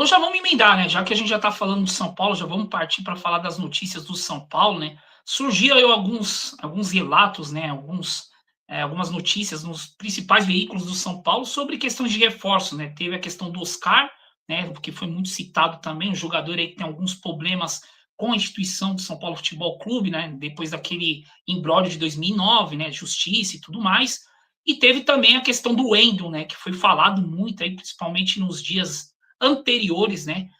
Então já vamos emendar, né? Já que a gente já está falando de São Paulo, já vamos partir para falar das notícias do São Paulo, né? Surgiram aí alguns relatos, né? Algumas notícias nos principais veículos do São Paulo sobre questões de reforço, né? Teve a questão do Oscar, né? Que foi muito citado também, um jogador aí que tem alguns problemas com a instituição do São Paulo Futebol Clube, né? Depois daquele imbróglio de 2009, né? Justiça e tudo mais. E teve também a questão do Wendel, né? Que foi falado muito aí, principalmente nos dias anteriores, né?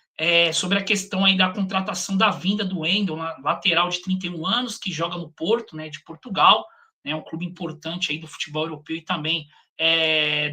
Sobre a questão aí da contratação da vinda do Wendel, lateral de 31 anos, que joga no Porto, né, de Portugal, né, um clube importante aí do futebol europeu e também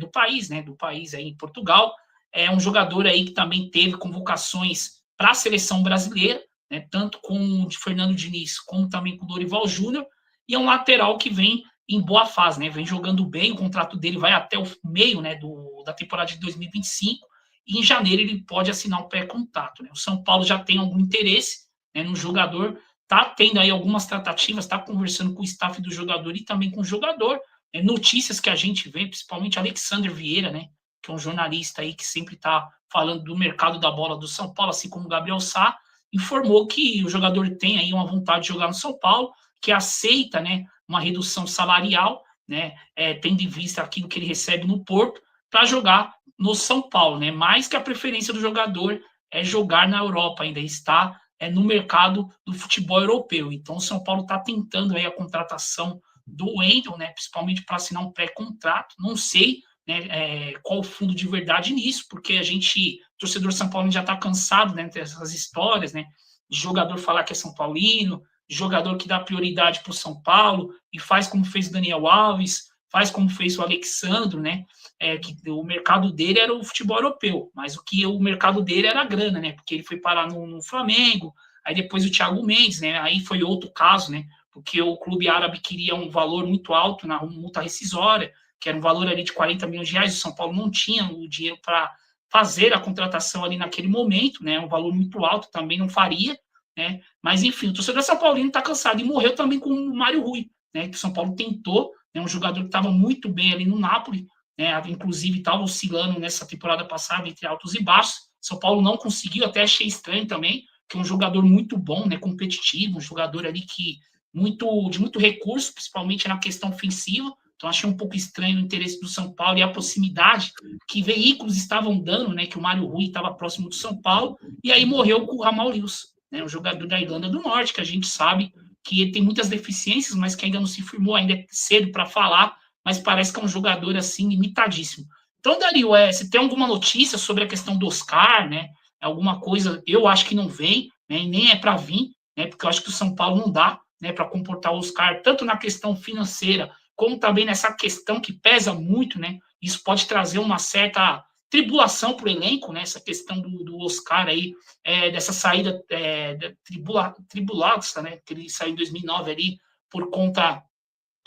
do país, né, do país aí em Portugal. É um jogador aí que também teve convocações para a seleção brasileira, né, tanto com o de Fernando Diniz, como também com o Dorival Júnior, e é um lateral que vem em boa fase, né, vem jogando bem, o contrato dele vai até o meio, né, da temporada de 2025, e em janeiro ele pode assinar um pré-contrato, né? O São Paulo já tem algum interesse, né, no jogador, está tendo aí algumas tratativas, está conversando com o staff do jogador e também com o jogador. Notícias que a gente vê, principalmente Alexander Vieira, né, que é um jornalista aí que sempre está falando do mercado da bola do São Paulo, assim como o Gabriel Sá, informou que o jogador tem aí uma vontade de jogar no São Paulo, que aceita, né, uma redução salarial, né, tendo em vista aquilo que ele recebe no Porto, para jogar no São Paulo, né? Mais que a preferência do jogador é jogar na Europa, ainda está no mercado do futebol europeu. Então, o São Paulo está tentando aí a contratação do Wendel, né? Principalmente para assinar um pré-contrato. Não sei, né, qual o fundo de verdade nisso, porque a gente, torcedor São Paulo, já está cansado, né, dessas histórias, né? De jogador falar que é São Paulino, jogador que dá prioridade para o São Paulo e faz como fez o Daniel Alves, faz como fez o Alexandro, né? Que o mercado dele era o futebol europeu, mas o mercado dele era a grana, né? Porque ele foi parar no Flamengo, aí depois o Thiago Mendes, né? Aí foi outro caso, né? Porque o clube árabe queria um valor muito alto na multa rescisória, que era um valor ali de 40 milhões de reais, o São Paulo não tinha o dinheiro para fazer a contratação ali naquele momento, né? Um valor muito alto, também não faria, né? Mas enfim, o torcedor São Paulino está cansado e morreu também com o Mário Rui, né? Que o São Paulo tentou, né? Um jogador que estava muito bem ali no Napoli, né, inclusive estava oscilando nessa temporada passada entre altos e baixos. São Paulo não conseguiu, até achei estranho também, que é um jogador muito bom, né, competitivo, um jogador ali que de muito recurso, principalmente na questão ofensiva. Então achei um pouco estranho o interesse do São Paulo e a proximidade que veículos estavam dando, né, que o Mário Rui estava próximo do São Paulo, e aí morreu com o Ramal Lewis, né, um jogador da Irlanda do Norte, que a gente sabe que ele tem muitas deficiências, mas que ainda não se firmou, ainda é cedo para falar, mas parece que é um jogador assim limitadíssimo. Então, Dario, você tem alguma notícia sobre a questão do Oscar, né? Alguma coisa? Eu acho que não vem, né? E nem é para vir, né? Porque eu acho que o São Paulo não dá, né? Para comportar o Oscar tanto na questão financeira como também nessa questão que pesa muito, né? Isso pode trazer uma certa tribulação para o elenco, né? Essa questão do Oscar aí, dessa saída tribulada, né? Que ele saiu em 2009 ali por conta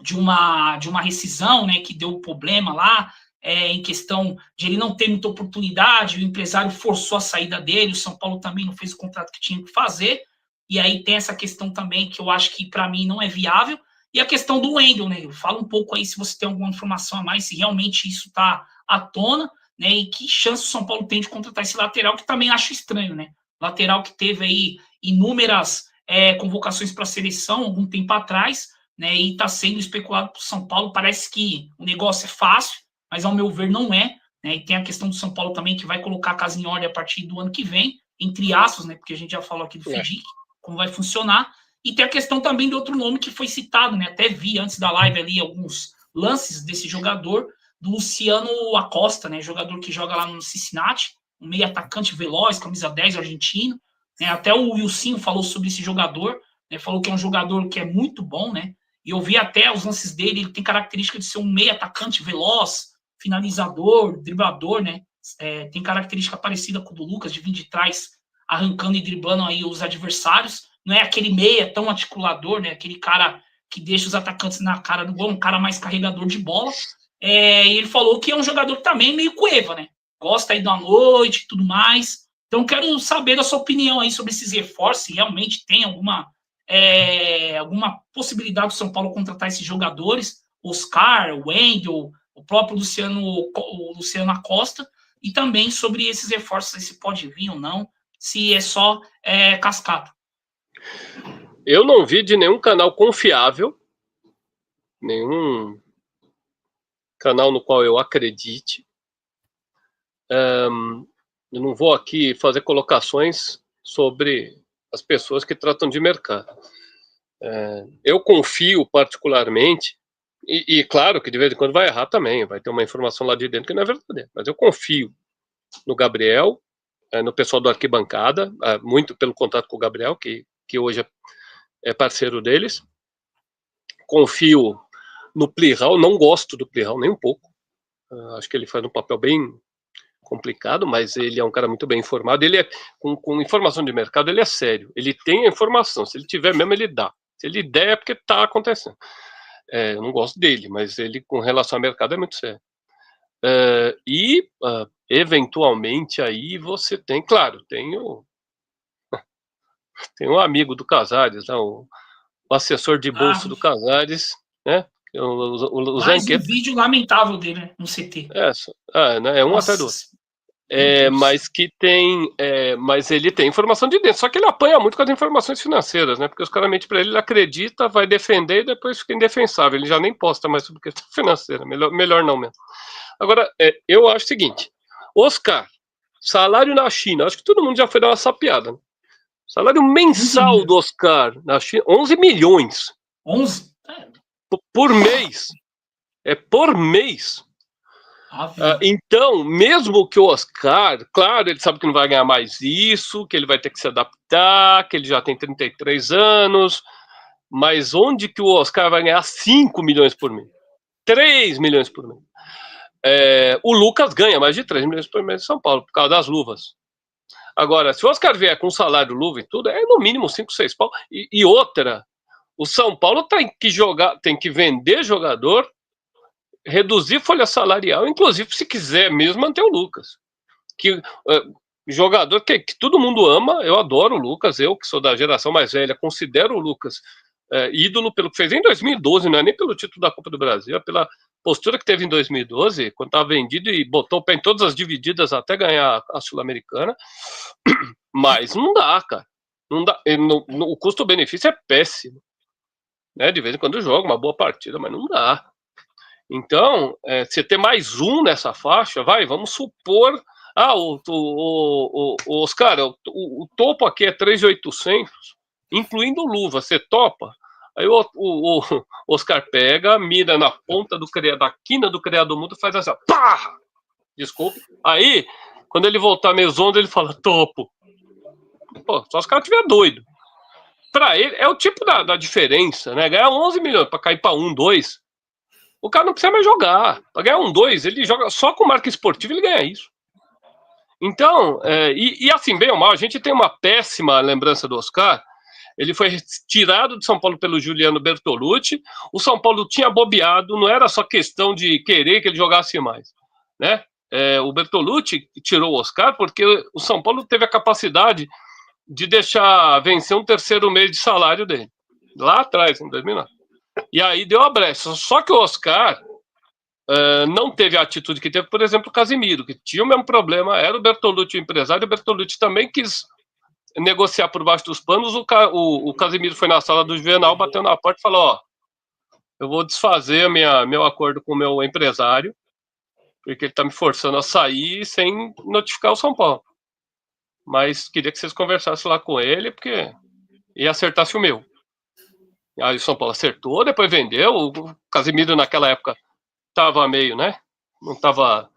de uma rescisão, né, que deu problema lá, em questão de ele não ter muita oportunidade, o empresário forçou a saída dele, o São Paulo também não fez o contrato que tinha que fazer, e aí tem essa questão também que eu acho que para mim não é viável, e a questão do Wendel, né, fala um pouco aí se você tem alguma informação a mais, se realmente isso está à tona, né, e que chance o São Paulo tem de contratar esse lateral, que também acho estranho, né, lateral que teve aí inúmeras convocações para a seleção algum tempo atrás, né, e está sendo especulado para o São Paulo. Parece que o negócio é fácil, mas ao meu ver não é. Né, e tem a questão do São Paulo também, que vai colocar a casa em ordem a partir do ano que vem, entre aspas, né, porque a gente já falou aqui do FIDIC, como vai funcionar. E tem a questão também de outro nome que foi citado, né, até vi antes da live ali alguns lances desse jogador, do Luciano Acosta, né, jogador que joga lá no Cincinnati, um meio atacante veloz, camisa 10 argentino. Né, até o Wilson falou sobre esse jogador, né, falou que é um jogador que é muito bom, né, e eu vi até os lances dele, ele tem característica de ser um meio atacante veloz, finalizador, driblador, né? Tem característica parecida com o do Lucas, de vir de trás, arrancando e driblando aí os adversários. Não é aquele meia tão articulador, né? Aquele cara que deixa os atacantes na cara do gol, um cara mais carregador de bola. E ele falou que é um jogador também meio cueva, né? Gosta aí da noite e tudo mais. Então, quero saber da sua opinião aí sobre esses reforços, se realmente tem alguma possibilidade do São Paulo contratar esses jogadores, Oscar, Wendel, o próprio Luciano Acosta, e também sobre esses reforços, se pode vir ou não, se é só cascata. Eu não vi de nenhum canal confiável, nenhum canal no qual eu acredite. Eu não vou aqui fazer colocações sobre as pessoas que tratam de mercado. Eu confio particularmente, e claro que de vez em quando vai errar também, vai ter uma informação lá de dentro que não é verdadeira, mas eu confio no Gabriel, no pessoal do Arquibancada, muito pelo contato com o Gabriel, que hoje é parceiro deles. Confio no Plihal, não gosto do Plihal nem um pouco. Acho que ele faz um papel bem complicado, mas ele é um cara muito bem informado. Ele com informação de mercado, ele é sério. Ele tem a informação. Se ele tiver mesmo, ele dá. Se ele der, é porque está acontecendo. Eu não gosto dele, mas ele, com relação ao mercado, é muito sério. Eventualmente, aí você tem, claro, tem um amigo do Casares, né, o assessor de bolso do Casares, né? O Mais Zanqueta. um vídeo lamentável dele, né, no CT. Né, um atrás do outro. Mas que tem, mas ele tem informação de dentro, só que ele apanha muito com as informações financeiras, né? Porque os caras mentem para ele acredita, vai defender e depois fica indefensável. Ele já nem posta mais sobre questão financeira. Melhor não mesmo. Agora, eu acho o seguinte: Oscar, salário na China, acho que todo mundo já foi dar uma sapiada. Né? Salário mensal do Oscar na China, 11 milhões. 11? Por mês. Por mês. Então, mesmo que o Oscar, claro, ele sabe que não vai ganhar mais isso, que ele vai ter que se adaptar, que ele já tem 33 anos, mas onde que o Oscar vai ganhar 5 milhões por mês? 3 milhões por mês. O Lucas ganha mais de 3 milhões por mês em São Paulo, por causa das luvas. Agora, se o Oscar vier com salário, luva e tudo, é no mínimo 5, 6 pau. E outra, o São Paulo tem que vender jogador, reduzir folha salarial, inclusive se quiser mesmo manter o Lucas. Jogador que todo mundo ama, eu adoro o Lucas, eu que sou da geração mais velha, considero o Lucas ídolo pelo que fez em 2012, não é nem pelo título da Copa do Brasil, é pela postura que teve em 2012, quando estava vendido e botou o pé em todas as divididas até ganhar a Sul-Americana. Mas não dá, cara. Não dá. O custo-benefício é péssimo. Né? De vez em quando joga uma boa partida, mas não dá. Então, você ter mais um nessa faixa, vamos supor. O Oscar, o topo aqui é 3.800, incluindo luva, você topa? Aí o Oscar pega, mira na ponta da quina do criado mudo, faz assim, pá! Desculpe. Aí, quando ele voltar mesondo, ele fala, topo. Pô, só os caras estiverem doido. Pra ele, é o tipo da diferença, né? Ganhar 11 milhões pra cair pra 1, 2, o cara não precisa mais jogar. Pra ganhar 1, 2, ele joga só com marca esportiva, ele ganha isso. Então, assim, bem ou mal, a gente tem uma péssima lembrança do Oscar. Ele foi tirado de São Paulo pelo Juliano Bertolucci. O São Paulo tinha bobeado, não era só questão de querer que ele jogasse mais, né? O Bertolucci tirou o Oscar porque o São Paulo teve a capacidade de deixar vencer um terceiro mês de salário dele, lá atrás, em 2009. E aí deu a brecha. Só que o Oscar não teve a atitude que teve, por exemplo, o Casimiro, que tinha o mesmo problema, era o Bertolucci o empresário, e o Bertolucci também quis negociar por baixo dos panos. O Casimiro foi na sala do Juvenal, bateu na porta e falou, eu vou desfazer meu acordo com o meu empresário, porque ele está me forçando a sair sem notificar o São Paulo. Mas queria que vocês conversassem lá com ele, porque ia acertasse o meu. Aí o São Paulo acertou, depois vendeu. O Casimiro naquela época estava meio, né? Não estava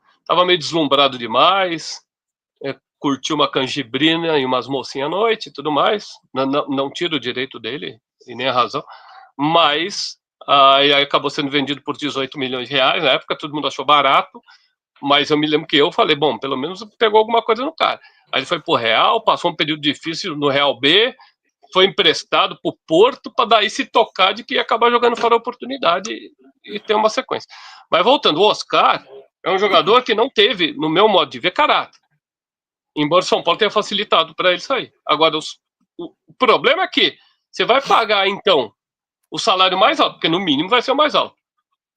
meio deslumbrado demais. Curtiu uma canjibrina e umas mocinhas à noite e tudo mais. Não tira o direito dele e nem a razão. Mas aí acabou sendo vendido por 18 milhões de reais. Na época todo mundo achou barato. Mas eu me lembro que eu falei, bom, pelo menos pegou alguma coisa no cara. Aí ele foi pro Real, passou um período difícil no Real B, foi emprestado pro Porto para daí se tocar de que ia acabar jogando fora a oportunidade e ter uma sequência. Mas voltando, o Oscar é um jogador que não teve, no meu modo de ver, caráter. Embora o São Paulo tenha facilitado para ele sair. Agora, o problema é que você vai pagar, então, o salário mais alto, porque no mínimo vai ser o mais alto.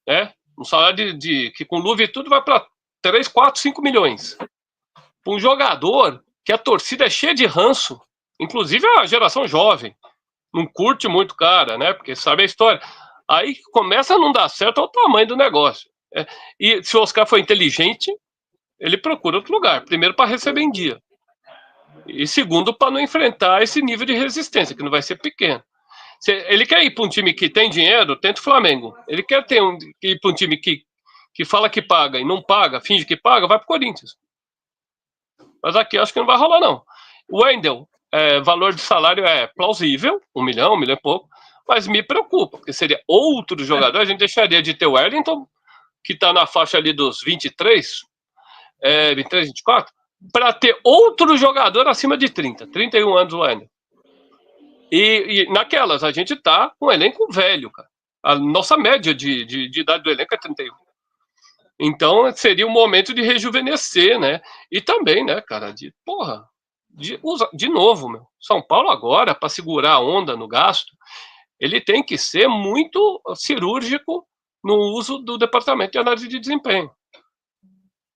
Né? Um salário que com luva e tudo vai para 3, 4, 5 milhões. para um jogador que a torcida é cheia de ranço, inclusive a geração jovem, não curte muito o cara, né? Porque sabe a história. Aí começa a não dar certo o tamanho do negócio. E se o Oscar for inteligente, ele procura outro lugar. Primeiro, para receber em dia. E segundo, para não enfrentar esse nível de resistência, que não vai ser pequeno. Se ele quer ir para um time que tem dinheiro, tenta o Flamengo. Ele quer ir para um time que fala que paga e não paga, finge que paga, vai para o Corinthians. Mas aqui acho que não vai rolar, não. O Wendel, valor de salário é plausível, 1 milhão e pouco, mas me preocupa, porque seria outro jogador, a gente deixaria de ter o Wellington, que está na faixa ali dos 23, 24, para ter outro jogador acima de 30, 31 anos o Wendel. E naquelas, a gente tá com um elenco velho, cara. A nossa média de idade do elenco é 31. Então, seria o momento de rejuvenescer, né? E também, né, cara, de novo, meu. São Paulo agora, para segurar a onda no gasto, ele tem que ser muito cirúrgico no uso do departamento de análise de desempenho.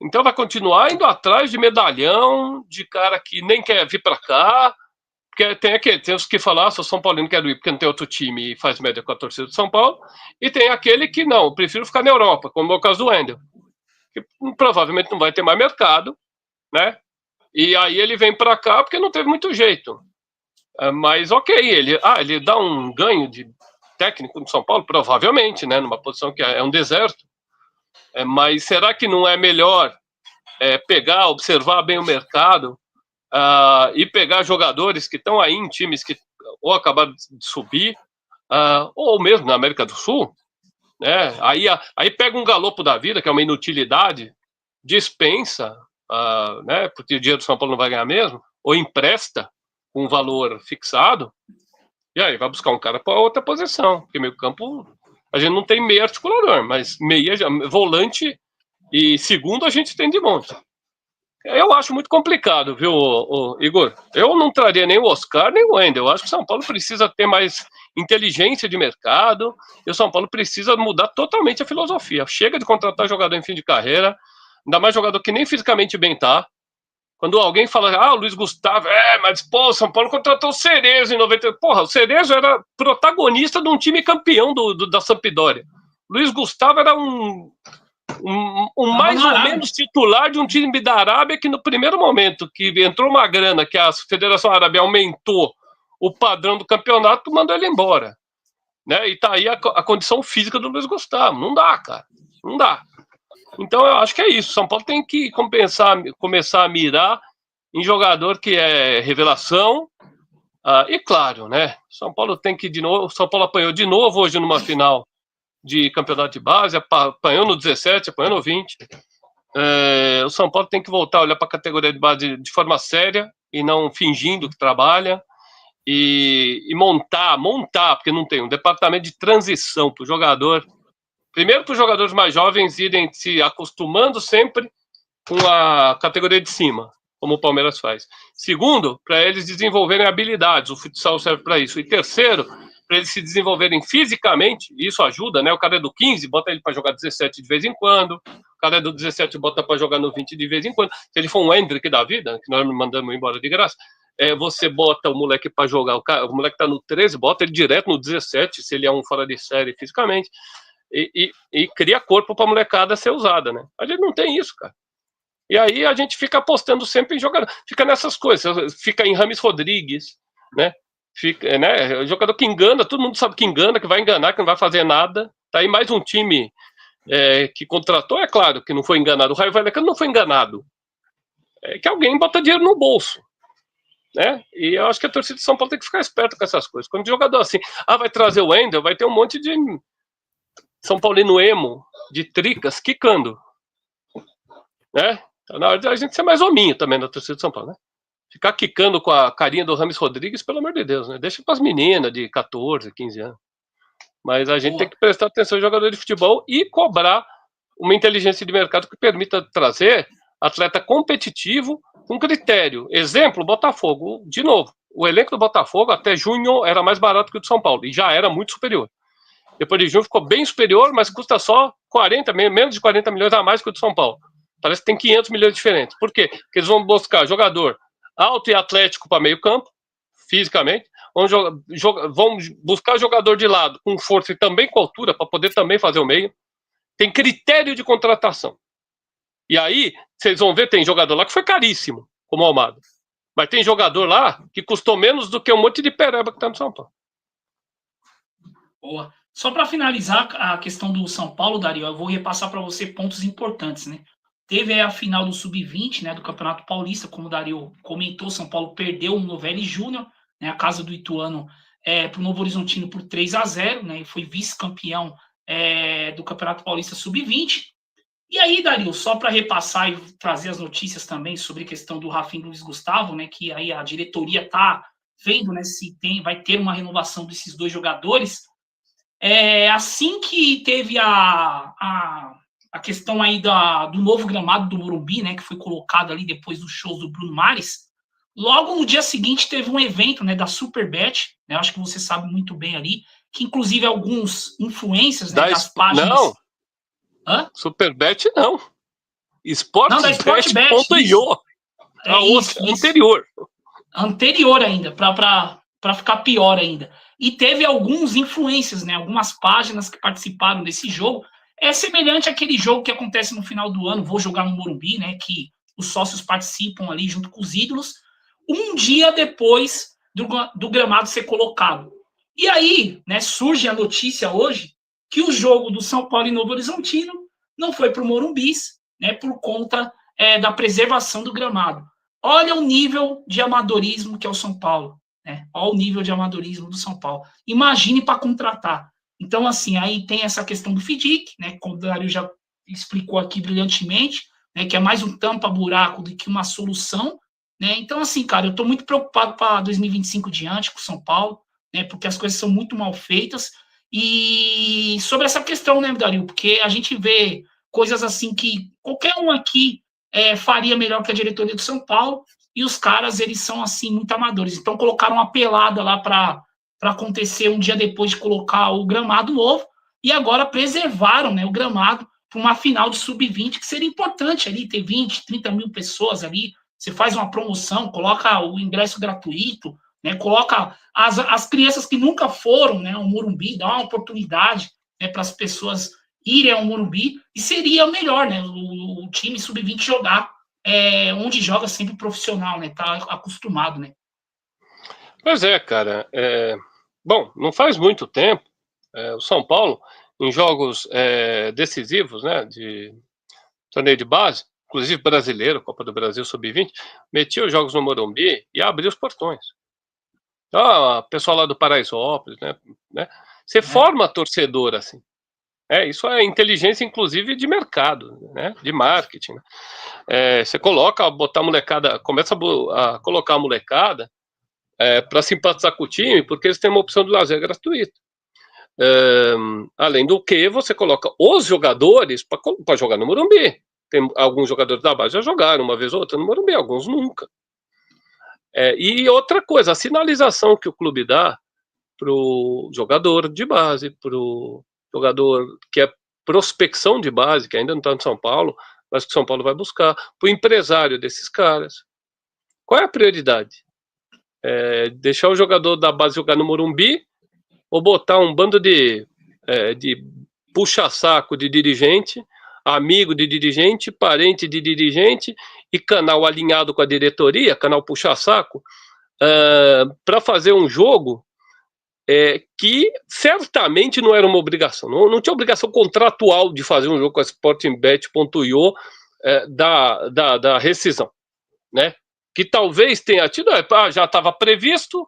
Então, vai continuar indo atrás de medalhão, de cara que nem quer vir para cá, porque tem os que falam, sou São Paulino, quero ir porque não tem outro time e faz média com a torcida de São Paulo, e tem aquele que não, prefiro ficar na Europa, como é o caso do Wendel, que provavelmente não vai ter mais mercado, né? E aí ele vem para cá porque não teve muito jeito. Mas ok, ele dá um ganho de técnico no São Paulo, provavelmente, né? Numa posição que é um deserto. Mas será que não é melhor observar bem o mercado e pegar jogadores que estão aí em times que ou acabaram de subir, ou mesmo na América do Sul, né? Aí pega um Galopo da vida, que é uma inutilidade, dispensa, né? Porque o dinheiro do São Paulo não vai ganhar mesmo, ou empresta com um valor fixado, e aí vai buscar um cara para outra posição, porque meio campo a gente não tem meia articulador, mas volante e segundo a gente tem de monte. Eu acho muito complicado, viu, Igor? Eu não traria nem o Oscar, nem o Wendel. Eu acho que o São Paulo precisa ter mais inteligência de mercado e o São Paulo precisa mudar totalmente a filosofia. Chega de contratar jogador em fim de carreira, ainda mais jogador que nem fisicamente bem tá. Quando alguém fala, o Luiz Gustavo, mas, pô, o São Paulo contratou o Cerezo em 90. Porra, o Cerezo era protagonista de um time campeão da Sampdoria. Luiz Gustavo era um mais ou menos titular de um time da Arábia que no primeiro momento que entrou uma grana que a Federação Árabe aumentou o padrão do campeonato, mandou ele embora. Né? E tá aí a condição física do Luiz Gustavo. Não dá, cara. Não dá. Então eu acho que é isso. São Paulo tem que começar a mirar em jogador que é revelação. E claro, né? São Paulo tem que de novo. São Paulo apanhou de novo hoje numa final de campeonato de base, apanhou no 17, apanhou no 20. O São Paulo tem que voltar a olhar para a categoria de base de forma séria e não fingindo que trabalha e montar, porque não tem um departamento de transição para o jogador. Primeiro, para os jogadores mais jovens irem se acostumando sempre com a categoria de cima, como o Palmeiras faz. Segundo, para eles desenvolverem habilidades, o futsal serve para isso. E terceiro, para eles se desenvolverem fisicamente, e isso ajuda, né? O cara é do 15, bota ele para jogar 17 de vez em quando, o cara é do 17, bota para jogar no 20 de vez em quando. Se ele for um Hendrick da vida, que nós mandamos embora de graça, você bota o moleque para jogar, o moleque está no 13, bota ele direto no 17, se ele é um fora de série fisicamente, e cria corpo para a molecada ser usada, né? A gente não tem isso, cara. E aí a gente fica apostando sempre em jogador, fica nessas coisas, fica em Rames Rodrigues, né? Fica, né? O jogador que engana, todo mundo sabe que engana, que vai enganar, que não vai fazer nada. Tá aí mais um time que contratou, é claro que não foi enganado. O Raio Vallecano não foi enganado. É que alguém bota dinheiro no bolso, né? E eu acho que a torcida de São Paulo tem que ficar esperto com essas coisas. Quando o jogador assim, vai trazer o Wendel, vai ter um monte de São Paulino emo, de tricas, quicando, né? Então, na hora de a gente ser mais hominho também na torcida de São Paulo, né? Ficar quicando com a carinha do Rames Rodrigues, pelo amor de Deus, né? Deixa para as meninas de 14, 15 anos. Mas a gente tem que prestar atenção ao jogador de futebol e cobrar uma inteligência de mercado que permita trazer atleta competitivo com critério. Exemplo, Botafogo. De novo, o elenco do Botafogo até junho era mais barato que o de São Paulo e já era muito superior. Depois de junho ficou bem superior, mas custa só 40, menos de 40 milhões a mais que o de São Paulo. Parece que tem 500 milhões diferentes. Por quê? Porque eles vão buscar jogador alto e atlético para meio campo, fisicamente, vão buscar jogador de lado com força e também com altura, para poder também fazer o meio. Tem critério de contratação. E aí, vocês vão ver, tem jogador lá que foi caríssimo, como o Almada. Mas tem jogador lá que custou menos do que um monte de pereba que está no São Paulo. Boa. Só para finalizar a questão do São Paulo, Dario, eu vou repassar para você pontos importantes, né? Teve a final do Sub-20, né, do Campeonato Paulista, como o Dario comentou, São Paulo perdeu o Novelli Júnior, né, a casa do Ituano, para o Novo Horizontino por 3-0, né, e foi vice-campeão do Campeonato Paulista Sub-20. E aí, Dario, só para repassar e trazer as notícias também sobre a questão do Rafinha Luiz Gustavo, né, que aí a diretoria está vendo, né, se vai ter uma renovação desses dois jogadores. Assim que teve a questão aí do novo gramado do Morumbi, né, que foi colocado ali depois dos shows do Bruno Mares, logo no dia seguinte teve um evento, né, da Superbet, né, acho que você sabe muito bem ali, que inclusive alguns influencers, né, das páginas... Não, Hã? Superbet não. Sportbet.io. Anterior. Anterior ainda, para ficar pior ainda. E teve alguns influencers, né, algumas páginas que participaram desse jogo. É semelhante àquele jogo que acontece no final do ano, Vou Jogar no Morumbi, né, que os sócios participam ali junto com os ídolos, um dia depois do gramado ser colocado. E aí, né, surge a notícia hoje que o jogo do São Paulo e Novo Horizontino não foi para o Morumbi, né, por conta da preservação do gramado. Olha o nível de amadorismo que é o São Paulo. Né? Olha o nível de amadorismo do São Paulo. Imagine para contratar. Então, assim, aí tem essa questão do FDIC, né, como o Dario já explicou aqui brilhantemente, né, que é mais um tampa-buraco do que uma solução. Né? Então, assim, cara, eu estou muito preocupado para 2025 diante com o São Paulo, né, porque as coisas são muito mal feitas. E sobre essa questão, né, Dario, porque a gente vê coisas assim que qualquer um aqui faria melhor que a diretoria do São Paulo, e os caras, eles são, assim, muito amadores. Então, colocaram uma pelada lá para acontecer um dia depois de colocar o gramado novo, e agora preservaram, né, o gramado para uma final de Sub-20, que seria importante ali, ter 20, 30 mil pessoas ali, você faz uma promoção, coloca o ingresso gratuito, né, coloca as crianças que nunca foram, né, ao Morumbi, dá uma oportunidade, né, para as pessoas irem ao Morumbi, e seria melhor, né, o time Sub-20 jogar onde joga sempre profissional, né, tá acostumado, né. Pois é, cara, bom, não faz muito tempo, o São Paulo, em jogos decisivos, né, de torneio de base, inclusive brasileiro, Copa do Brasil Sub-20, metia os jogos no Morumbi e abria os portões. Então, pessoal lá do Paraisópolis, né, você forma torcedor, assim. Isso é inteligência, inclusive, de mercado, né? De marketing. Né? Você botar a molecada, começa a colocar a molecada para simpatizar com o time, porque eles têm uma opção de lazer gratuita. Além do que, você coloca os jogadores para jogar no Morumbi. Tem alguns jogadores da base já jogaram uma vez ou outra no Morumbi, alguns nunca. E outra coisa, a sinalização que o clube dá para o jogador de base, para o jogador que é prospecção de base, que ainda não está no São Paulo, mas que o São Paulo vai buscar, para o empresário desses caras. Qual é a prioridade? Deixar o jogador da base jogar no Morumbi ou botar um bando de puxa-saco de dirigente, amigo de dirigente, parente de dirigente e canal alinhado com a diretoria, canal puxa-saco, para fazer um jogo que certamente não era uma obrigação, não tinha obrigação contratual de fazer um jogo com a Sportingbet.io da rescisão, né? Que talvez tenha tido, já estava previsto,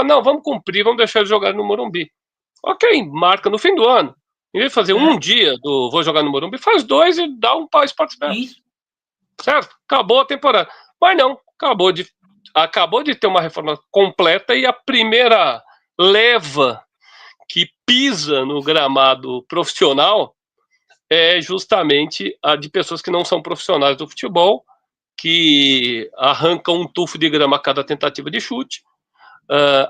não, vamos cumprir, vamos deixar ele jogar no Morumbi. Ok, marca no fim do ano. Em vez de fazer um dia do Vou Jogar no Morumbi, faz 2 e dá um para a Sportbet. Certo? Acabou a temporada. Mas não, acabou de ter uma reforma completa e a primeira leva que pisa no gramado profissional é justamente a de pessoas que não são profissionais do futebol, que arrancam um tufo de grama a cada tentativa de chute.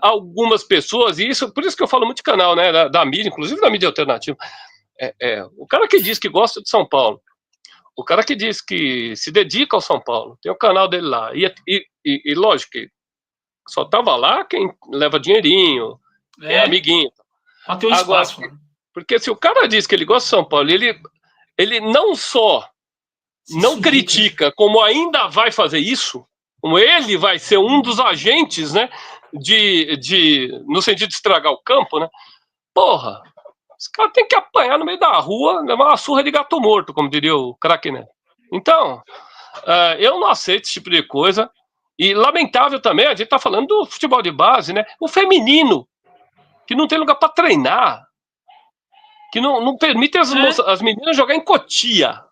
Algumas pessoas, e por isso que eu falo muito de canal, né, da mídia, inclusive da mídia alternativa, o cara que diz que gosta de São Paulo, O cara que diz que se dedica ao São Paulo, tem o canal dele lá. E lógico que só tava lá quem leva dinheirinho, quem é amiguinho. Pra ter um Agora, espaço. porque se o cara diz que ele gosta de São Paulo, ele não só não critica, como ainda vai fazer isso, como ele vai ser um dos agentes, né, no sentido de estragar o campo, né? Porra, esse cara tem que apanhar no meio da rua, levar uma surra de gato morto, como diria o craque Neto. Então, eu não aceito esse tipo de coisa. E lamentável também, a gente tá falando do futebol de base, né? O feminino, que não tem lugar para treinar, que não permite as meninas jogar em Cotia.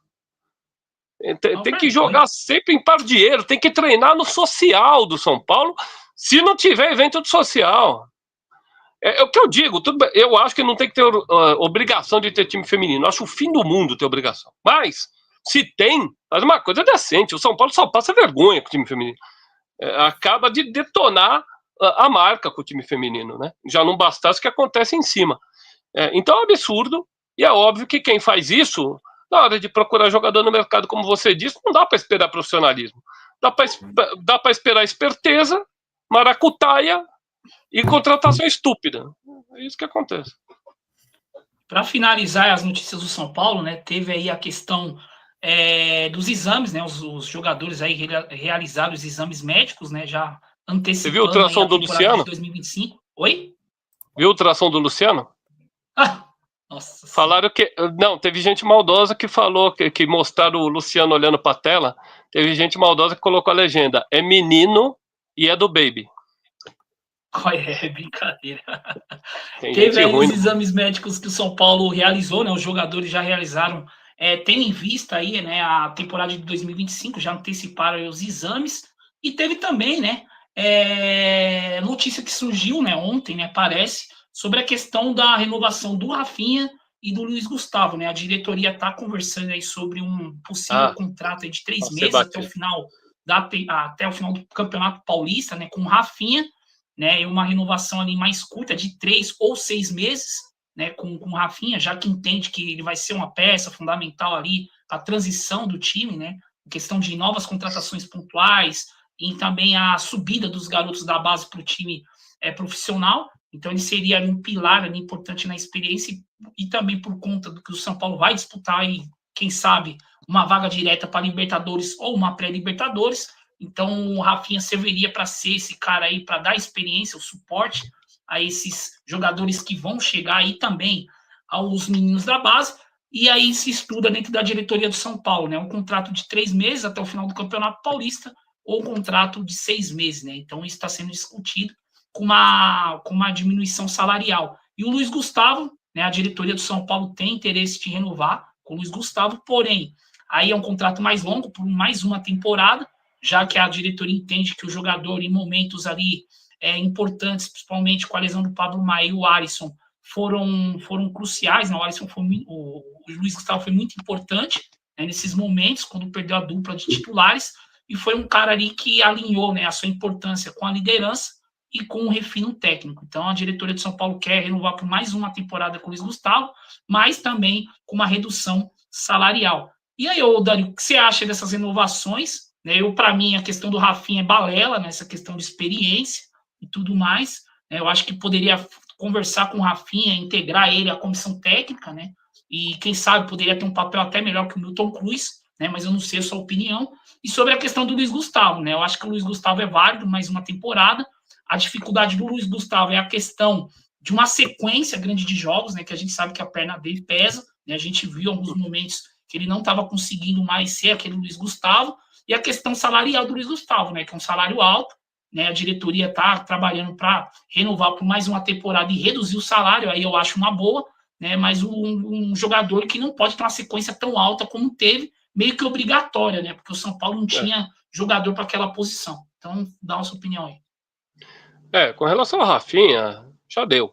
Tem que jogar sempre em Pardieiro, tem que treinar no social do São Paulo, se não tiver evento de social. É o que eu digo, eu acho que não tem que ter obrigação de ter time feminino. Eu acho o fim do mundo ter obrigação. Mas, se tem, faz uma coisa decente. O São Paulo só passa vergonha com o time feminino. Acaba de detonar a marca com o time feminino, né? Já não bastasse o que acontece em cima. Então é um absurdo, e é óbvio que quem faz isso, na hora de procurar jogador no mercado, como você disse, não dá para esperar profissionalismo. Dá para esperar esperteza, maracutaia e contratação estúpida. É isso que acontece. Para finalizar as notícias do São Paulo, né, teve aí a questão dos exames, né, os jogadores aí realizaram os exames médicos, né, já antecipando. Você viu o ultrassom do Luciano? De 2025. Oi? Viu o ultrassom do Luciano? Nossa. Falaram que... Não, teve gente maldosa que falou, que mostraram o Luciano olhando para a tela, teve gente maldosa que colocou a legenda, é menino e é do Baby. É brincadeira. Teve aí os exames médicos que o São Paulo realizou, né? Os jogadores já realizaram, tendo em vista aí, né, a temporada de 2025, já anteciparam aí os exames. E teve também, né, notícia que surgiu, né, ontem, né, parece, sobre a questão da renovação do Rafinha e do Luiz Gustavo, né? A diretoria está conversando aí sobre um possível contrato aí de 3 meses até o final do Campeonato Paulista, né, com o Rafinha, né, e uma renovação ali mais curta, de 3 ou 6 meses, né, com o Rafinha, já que entende que ele vai ser uma peça fundamental ali para a transição do time, né, questão de novas contratações pontuais e também a subida dos garotos da base para o time profissional. Então ele seria um pilar ali importante na experiência e também por conta do que o São Paulo vai disputar aí, quem sabe, uma vaga direta para Libertadores ou uma pré-Libertadores. Então o Rafinha serviria para ser esse cara aí, para dar experiência, o suporte a esses jogadores que vão chegar aí também aos meninos da base. E aí se estuda dentro da diretoria do São Paulo, né? Um contrato de 3 meses até o final do Campeonato Paulista ou um contrato de 6 meses, né? Então isso está sendo discutido com uma diminuição salarial. E o Luiz Gustavo, né? A diretoria do São Paulo tem interesse de renovar com o Luiz Gustavo, porém aí é um contrato mais longo, por mais uma temporada, já que a diretoria entende que o jogador, em momentos ali importantes, principalmente com a lesão do Pablo Maia e o Alisson, foram cruciais, né? O Luiz Gustavo foi muito importante, né, nesses momentos, quando perdeu a dupla de titulares, e foi um cara ali que alinhou, né, a sua importância com a liderança e com o refino técnico. Então, a diretoria de São Paulo quer renovar por mais uma temporada com o Luiz Gustavo, mas também com uma redução salarial. E aí, Dario, o que você acha dessas renovações? Para mim, a questão do Rafinha é balela, nessa questão de experiência e tudo mais. Eu acho que poderia conversar com o Rafinha, integrar ele à comissão técnica, né? E quem sabe poderia ter um papel até melhor que o Milton Cruz, né? Mas eu não sei a sua opinião. E sobre a questão do Luiz Gustavo, né? Eu acho que o Luiz Gustavo é válido, mais uma temporada. A dificuldade do Luiz Gustavo é a questão de uma sequência grande de jogos, né? Que a gente sabe que a perna dele pesa, né? A gente viu em alguns momentos que ele não estava conseguindo mais ser aquele Luiz Gustavo. E a questão salarial do Luiz Gustavo, né? Que é um salário alto, né? A diretoria está trabalhando para renovar por mais uma temporada e reduzir o salário, aí eu acho uma boa, né? Mas um jogador que não pode ter uma sequência tão alta como teve, meio que obrigatória, né? Porque o São Paulo não tinha jogador para aquela posição. Então, dá a sua opinião aí. Com relação ao Rafinha, já deu.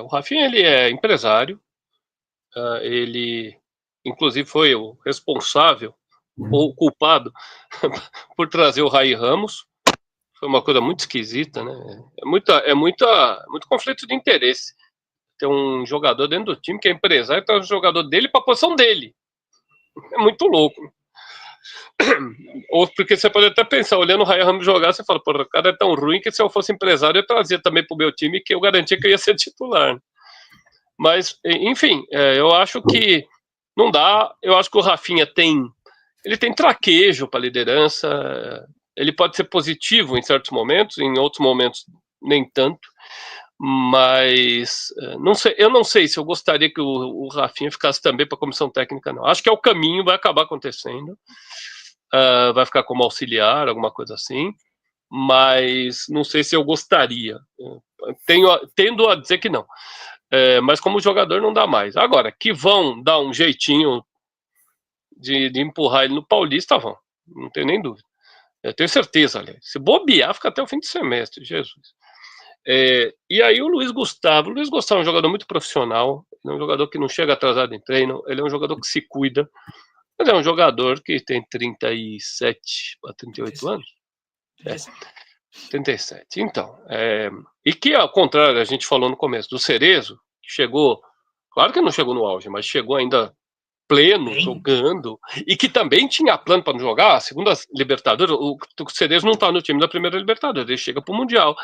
O Rafinha, ele é empresário, ele, inclusive, foi o responsável ou culpado por trazer o Raí Ramos. Foi uma coisa muito esquisita, né? Muito conflito de interesse. Tem um jogador dentro do time que é empresário, tá um jogador dele para a posição dele. É muito louco. Ou porque você pode até pensar, olhando o Ryan Ramos jogar, você fala, porra, o cara é tão ruim que se eu fosse empresário eu trazia também pro meu time que eu garantia que eu ia ser titular. Mas, enfim, eu acho que não dá. Eu acho que o Rafinha ele tem traquejo para liderança, ele pode ser positivo em certos momentos, em outros momentos nem tanto. Mas não sei, eu não sei se eu gostaria que o Rafinha ficasse também para a comissão técnica, não. Acho que é o caminho, vai acabar acontecendo. Vai ficar como auxiliar, alguma coisa assim. Mas não sei se eu gostaria. Tendo a dizer que não. Mas como jogador não dá mais. Agora, que vão dar um jeitinho de empurrar ele no Paulista, vão. Não tenho nem dúvida. Eu tenho certeza, aliás. Se bobear, fica até o fim de semestre, Jesus. E aí o Luiz Gustavo é um jogador muito profissional, é um jogador que não chega atrasado em treino, ele é um jogador que se cuida, mas é um jogador que tem 37 para 38 anos. 37. Então, e que ao contrário, a gente falou no começo, do Cerezo, que chegou, claro que não chegou no auge, mas chegou ainda pleno, jogando, e que também tinha plano para não jogar, segundo a Libertadores, o Cerezo não está no time da primeira Libertadores, ele chega para o Mundial,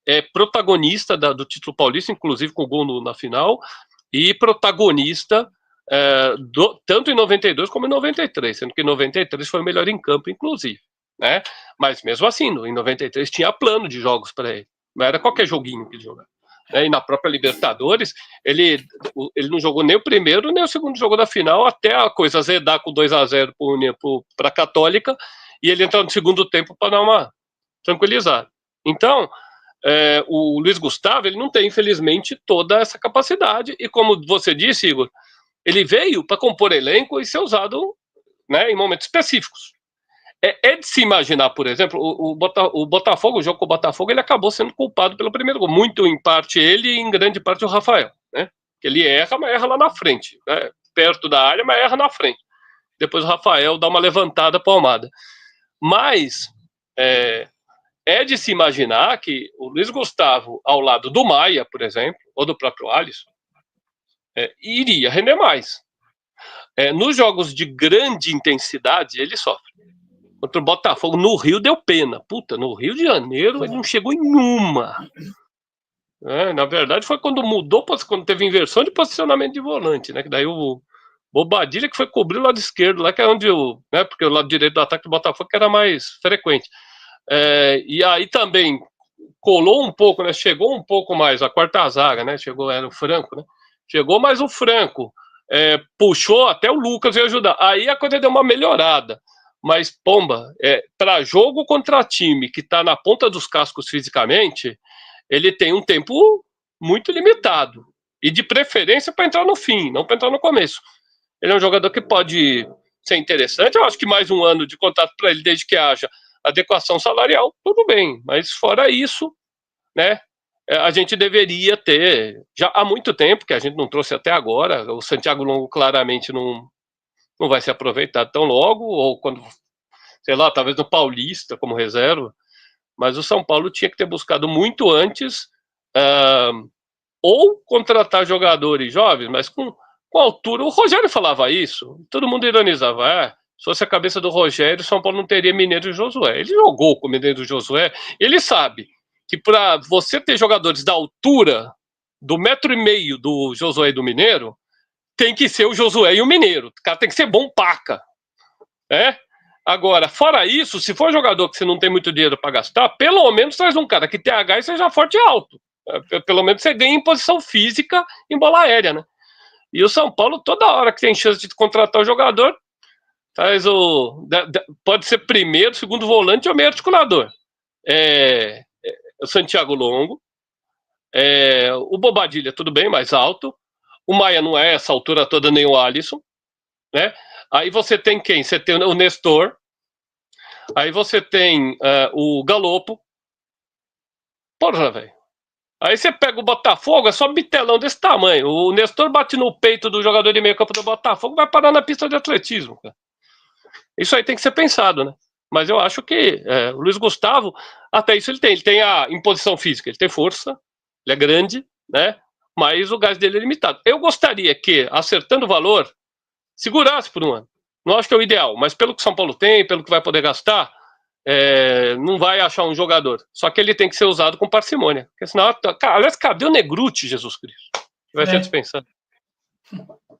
é protagonista do título paulista, inclusive com gol na final, e protagonista tanto em 92 como em 93, sendo que em 93 foi o melhor em campo, inclusive, né? Mas mesmo assim, em 93 tinha plano de jogos para ele, não era qualquer joguinho que ele jogava. E na própria Libertadores, ele não jogou nem o primeiro nem o segundo jogo da final, até a coisa azedar com 2-0 para a Católica, e ele entrar no segundo tempo para dar uma tranquilizada. Então, o Luiz Gustavo, ele não tem, infelizmente, toda essa capacidade, e como você disse, Igor, ele veio para compor elenco e ser usado, né, em momentos específicos. É de se imaginar, por exemplo, o Botafogo, o jogo com o Botafogo, ele acabou sendo culpado pelo primeiro gol. Muito em parte ele e em grande parte o Rafael, né? Ele erra, mas erra lá na frente, né? Perto da área, mas erra na frente. Depois o Rafael dá uma levantada para a Almada. Mas é de se imaginar que o Luiz Gustavo, ao lado do Maia, por exemplo, ou do próprio Alisson, iria render mais. Nos jogos de grande intensidade, ele sofre. Contra o Botafogo, no Rio deu pena. Puta, no Rio de Janeiro ele não chegou em uma. Na verdade, foi quando mudou, quando teve inversão de posicionamento de volante, né? Que daí o Bobadilha que foi cobrir o lado esquerdo, lá que é onde né? Porque o lado direito do ataque do Botafogo que era mais frequente. E aí também colou um pouco, né? Chegou um pouco mais a quarta zaga, né? Era o Franco, né? Chegou mais o Franco. Puxou até o Lucas ia ajudar. Aí a coisa deu uma melhorada. Mas, pomba, para jogo contra time que está na ponta dos cascos fisicamente, ele tem um tempo muito limitado. E de preferência para entrar no fim, não para entrar no começo. Ele é um jogador que pode ser interessante. Eu acho que mais um ano de contrato para ele, desde que haja adequação salarial, tudo bem. Mas fora isso, né? A gente deveria ter, já há muito tempo, que a gente não trouxe até agora, o Santiago Longo claramente não vai ser aproveitado tão logo, ou quando, sei lá, talvez no Paulista como reserva, mas o São Paulo tinha que ter buscado muito antes ou contratar jogadores jovens, mas com altura. O Rogério falava isso, todo mundo ironizava, se fosse a cabeça do Rogério, o São Paulo não teria Mineiro e Josué. Ele jogou com o Mineiro e Josué, ele sabe que para você ter jogadores da altura do 1,5 m do Josué e do Mineiro, tem que ser o Josué e o Mineiro. O cara tem que ser bom paca. Agora, fora isso, se for jogador que você não tem muito dinheiro para gastar, pelo menos traz um cara que TH e seja forte e alto. Pelo menos você ganha em posição física em bola aérea, né? E o São Paulo, toda hora que tem chance de contratar o jogador, faz pode ser primeiro, segundo volante ou meio articulador. O Santiago Longo, o Bobadilha, tudo bem, mais alto. O Maia não é essa altura toda, nem o Alisson, né? Aí você tem quem? Você tem o Nestor. Aí você tem o Galopo. Porra, velho. Aí você pega o Botafogo, é só bitelão desse tamanho. O Nestor bate no peito do jogador de meio campo do Botafogo, vai parar na pista de atletismo, cara. Isso aí tem que ser pensado, né? Mas eu acho que o Luiz Gustavo, até isso ele tem a imposição física, ele tem força, ele é grande, né? Mas o gás dele é limitado. Eu gostaria que, acertando o valor, segurasse por um ano. Não acho que é o ideal, mas pelo que o São Paulo tem, pelo que vai poder gastar, não vai achar um jogador. Só que ele tem que ser usado com parcimônia. Porque senão, aliás, cadê o Negruti, Jesus Cristo? Que vai ser dispensado.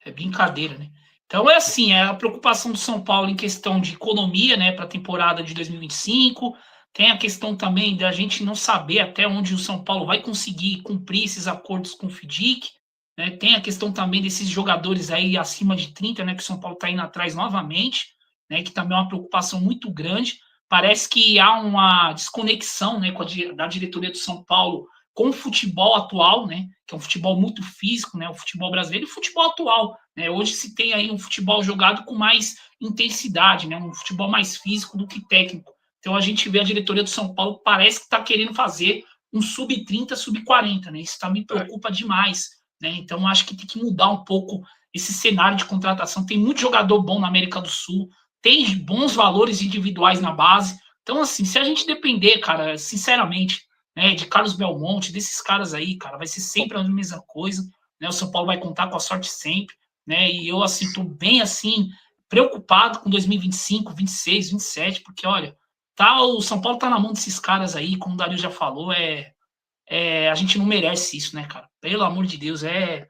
É brincadeira, né? Então é assim, é a preocupação do São Paulo em questão de economia, né, para a temporada de 2025. Tem a questão também da gente não saber até onde o São Paulo vai conseguir cumprir esses acordos com o FIDIC. Né? Tem a questão também desses jogadores aí acima de 30, né, que o São Paulo está indo atrás novamente, né, que também é uma preocupação muito grande. Parece que há uma desconexão, né, da diretoria do São Paulo com o futebol atual, né, que é um futebol muito físico, né, o futebol brasileiro e o futebol atual. Né, hoje se tem aí um futebol jogado com mais intensidade, né, um futebol mais físico do que técnico. Então a gente vê a diretoria do São Paulo, parece que está querendo fazer um sub-30, sub-40, né, isso me preocupa demais. Né, então acho que tem que mudar um pouco esse cenário de contratação. Tem muito jogador bom na América do Sul, tem bons valores individuais na base. Então, assim, se a gente depender, cara, sinceramente, né, de Carlos Belmonte, desses caras aí, cara, vai ser sempre a mesma coisa, né, o São Paulo vai contar com a sorte sempre, né, e eu, assim, tô bem, assim, preocupado com 2025, 26, 27, porque, olha, o São Paulo tá na mão desses caras aí, como o Dario já falou, a gente não merece isso, né, cara, pelo amor de Deus, é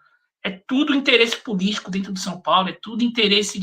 tudo interesse político dentro do São Paulo, é tudo interesse